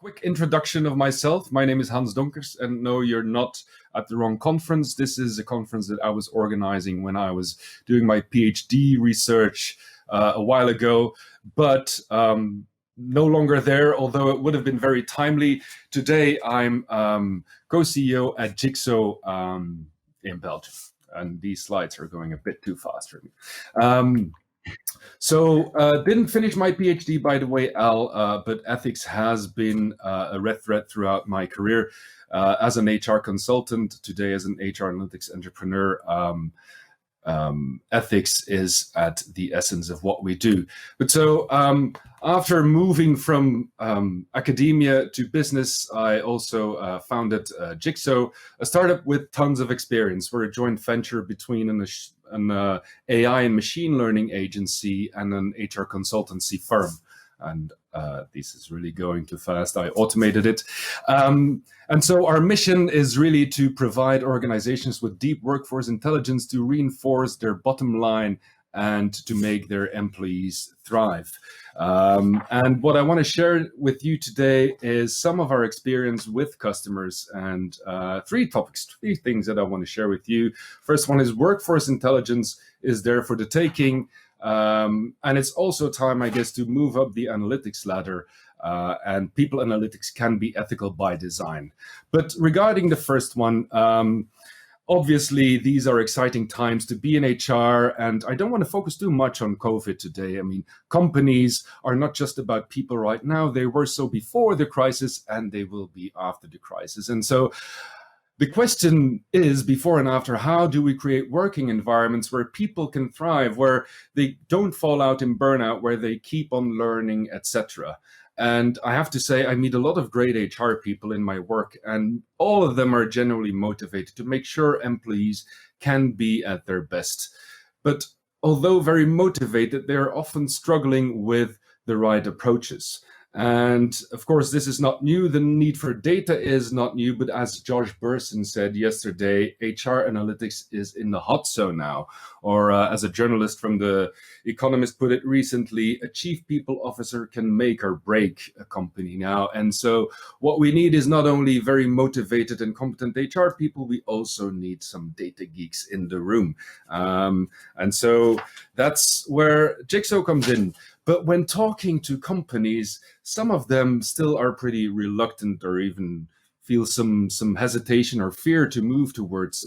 Quick introduction of myself. My name is Hans Donckers, and no, you're not at the wrong conference. This is a conference that I was organizing when I was doing my PhD research a while ago, but no longer there, although it would have been very timely. Today, I'm co-CEO at JiGSO in Belgium, and these slides are going a bit too fast for me. Didn't finish my PhD, by the way, Al, but ethics has been a red thread throughout my career as an HR consultant, today as an HR analytics entrepreneur. Ethics is at the essence of what we do. But after moving from academia to business, I also founded JiGSO, a startup with tons of experience. We're a joint venture between an AI and machine learning agency and an HR consultancy firm. And this is really going too fast. I automated it. And so our mission is really to provide organizations with deep workforce intelligence to reinforce their bottom line and to make their employees thrive. And what I want to share with you today is some of our experience with customers and three things that I want to share with you. First one is workforce intelligence is there for the taking. And it's also time, I guess, to move up the analytics ladder, and people analytics can be ethical by design. But regarding the first one, obviously, these are exciting times to be in HR, and I don't want to focus too much on COVID today. I mean, companies are not just about people right now. They were so before the crisis, and they will be after the crisis. And so the question is, before and after, how do we create working environments where people can thrive, where they don't fall out in burnout, where they keep on learning, etc.? And I have to say, I meet a lot of great HR people in my work, and all of them are genuinely motivated to make sure employees can be at their best. But although very motivated, they're often struggling with the right approaches. And of course, this is not new. The need for data is not new. But as Josh Bersin said yesterday, HR analytics is in the hot zone now. Or as a journalist from The Economist put it recently, a chief people officer can make or break a company now. And so what we need is not only very motivated and competent HR people, we also need some data geeks in the room. And so that's where JiGSO comes in. But when talking to companies, some of them still are pretty reluctant or even feel some hesitation or fear to move towards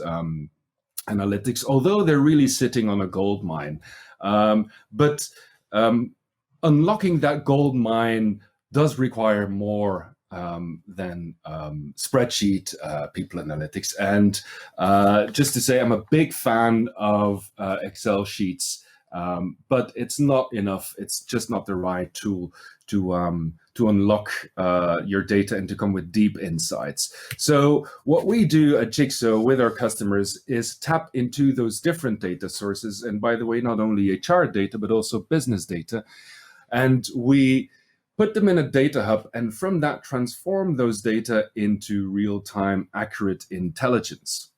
analytics, although they're really sitting on a gold mine. But unlocking that gold mine does require more than spreadsheet people analytics. And just to say, I'm a big fan of Excel sheets. But it's not enough. It's just not the right tool to unlock your data and to come with deep insights. So what we do at JiGSO with our customers is tap into those different data sources. And by the way, not only HR data, but also business data. And we put them in a data hub, and from that transform those data into real-time accurate intelligence.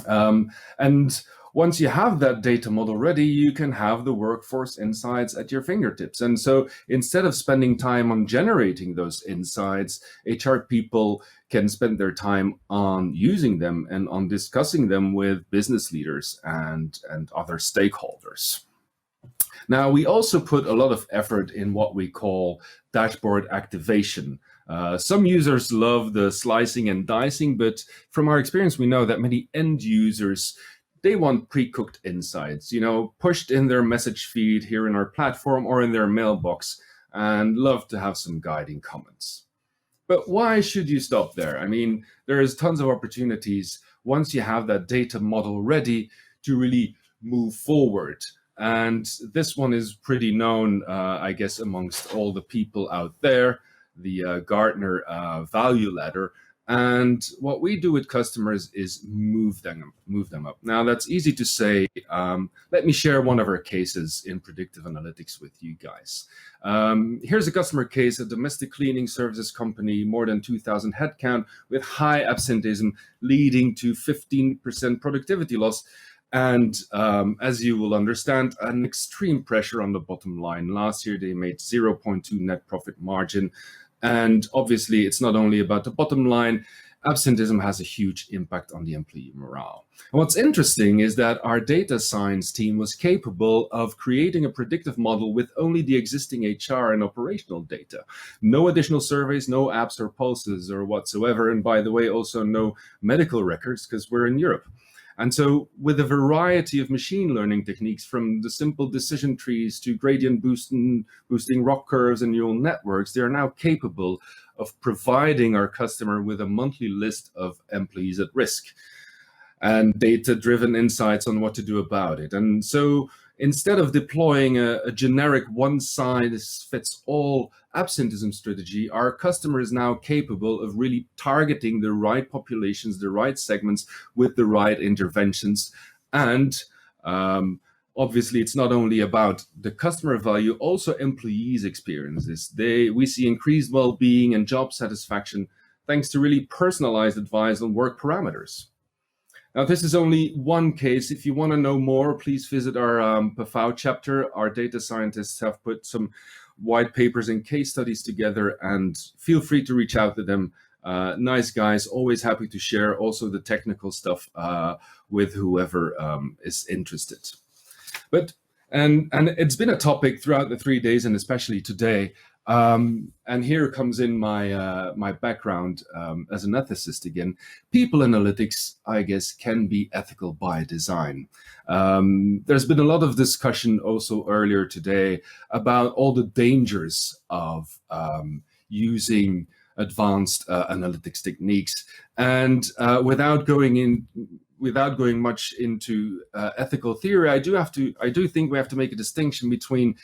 And once you have that data model ready, you can have the workforce insights at your fingertips. And so instead of spending time on generating those insights, HR people can spend their time on using them and on discussing them with business leaders and other stakeholders. Now, we also put a lot of effort in what we call dashboard activation. Some users love the slicing and dicing, but from our experience, we know that many end users, they want pre-cooked insights, pushed in their message feed here in our platform or in their mailbox, and love to have some guiding comments. But why should you stop there? I mean, there is tons of opportunities once you have that data model ready to really move forward. And this one is pretty known, I guess, amongst all the people out there, the Gartner value ladder. And what we do with customers is move them up. Now, that's easy to say. Let me share one of our cases in predictive analytics with you guys. Here's a customer case, a domestic cleaning services company, more than 2,000 headcount with high absenteeism, leading to 15% productivity loss. And as you will understand, an extreme pressure on the bottom line. Last year, they made 0.2 net profit margin. And obviously, it's not only about the bottom line. Absenteeism has a huge impact on the employee morale. And what's interesting is that our data science team was capable of creating a predictive model with only the existing HR and operational data. No additional surveys, no apps or pulses or whatsoever. And by the way, also no medical records, because we're in Europe. And so with a variety of machine learning techniques, from the simple decision trees to gradient boosting ROC curves and neural networks, they are now capable of providing our customer with a monthly list of employees at risk and data-driven insights on what to do about it. And so instead of deploying a generic one-size-fits-all absenteeism strategy, our customer is now capable of really targeting the right populations, the right segments with the right interventions. And obviously, it's not only about the customer value, also employees' experiences. We see increased well-being and job satisfaction thanks to really personalized advice on work parameters. Now, this is only one case. If you want to know more, please visit our PFAO chapter. Our data scientists have put some white papers and case studies together, and feel free to reach out to them. Nice guys, always happy to share also the technical stuff with whoever is interested. And it's been a topic throughout the 3 days, and especially today. And here comes in my background as an ethicist again. People analytics, I guess, can be ethical by design. There's been a lot of discussion also earlier today about all the dangers of using advanced analytics techniques. And without going much into ethical theory, I do think we have to make a distinction between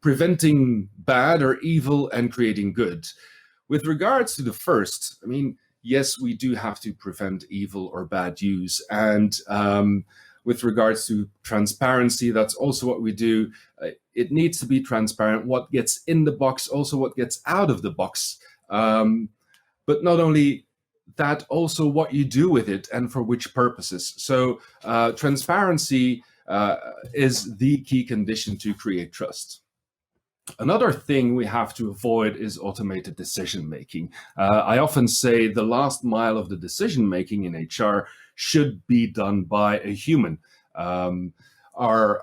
preventing bad or evil and creating good. With regards to the first, I mean, yes, we do have to prevent evil or bad use. And with regards to transparency, that's also what we do. It needs to be transparent, what gets in the box, also what gets out of the box. But not only that, also what you do with it and for which purposes. So transparency is the key condition to create trust. Another thing we have to avoid is automated decision making. I often say the last mile of the decision making in HR should be done by a human. Our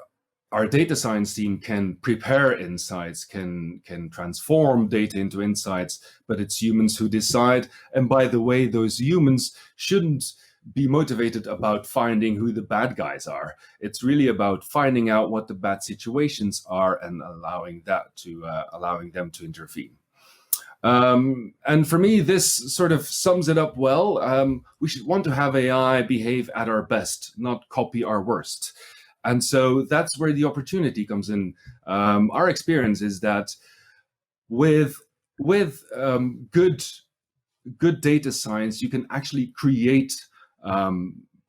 data science team can prepare insights, can transform data into insights, but it's humans who decide. And by the way, those humans shouldn't be motivated about finding who the bad guys are. It's really about finding out what the bad situations are and allowing them to intervene. And for me, this sort of sums it up well. We should want to have AI behave at our best, not copy our worst. And so that's where the opportunity comes in. Our experience is that with good data science, you can actually create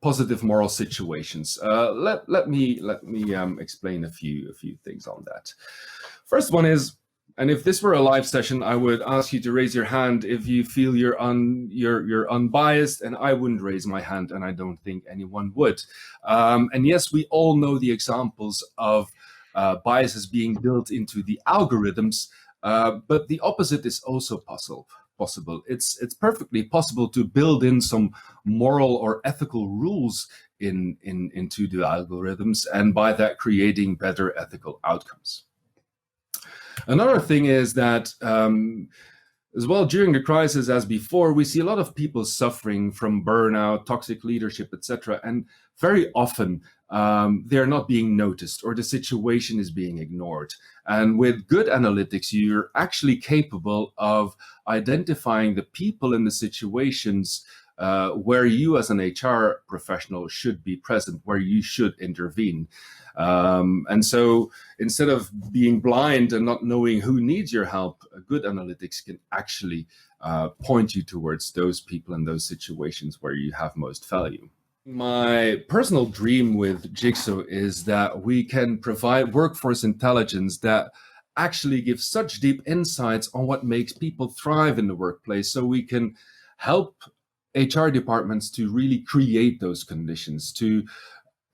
positive moral situations. Let me explain a few things on that. First one is, and if this were a live session, I would ask you to raise your hand if you feel you're unbiased, and I wouldn't raise my hand, and I don't think anyone would. And yes, we all know the examples of biases being built into the algorithms, but the opposite is also possible. It's perfectly possible to build in some moral or ethical rules into the algorithms, and by that creating better ethical outcomes. Another thing is that as well, during the crisis, as before, we see a lot of people suffering from burnout, toxic leadership, etc. And very often they're not being noticed, or the situation is being ignored. And with good analytics, you're actually capable of identifying the people and the situations where you as an HR professional should be present, where you should intervene. And so instead of being blind and not knowing who needs your help, good analytics can actually point you towards those people and those situations where you have most value. My personal dream with JiGSO is that we can provide workforce intelligence that actually gives such deep insights on what makes people thrive in the workplace, so we can help HR departments to really create those conditions, to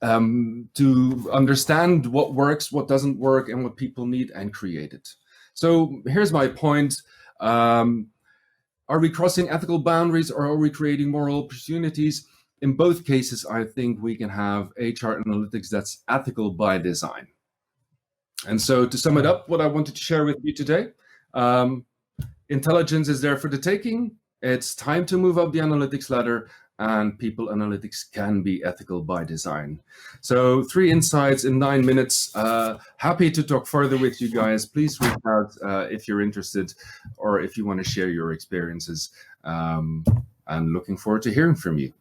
understand what works, what doesn't work, and what people need, and create it. So here's my point. Are we crossing ethical boundaries, or are we creating moral opportunities? In both cases, I think we can have HR analytics that's ethical by design. And so to sum it up, what I wanted to share with you today, intelligence is there for the taking. It's time to move up the analytics ladder, and people analytics can be ethical by design. So 3 insights in 9 minutes. Happy to talk further with you guys. Please reach out if you're interested, or if you want to share your experiences. And looking forward to hearing from you.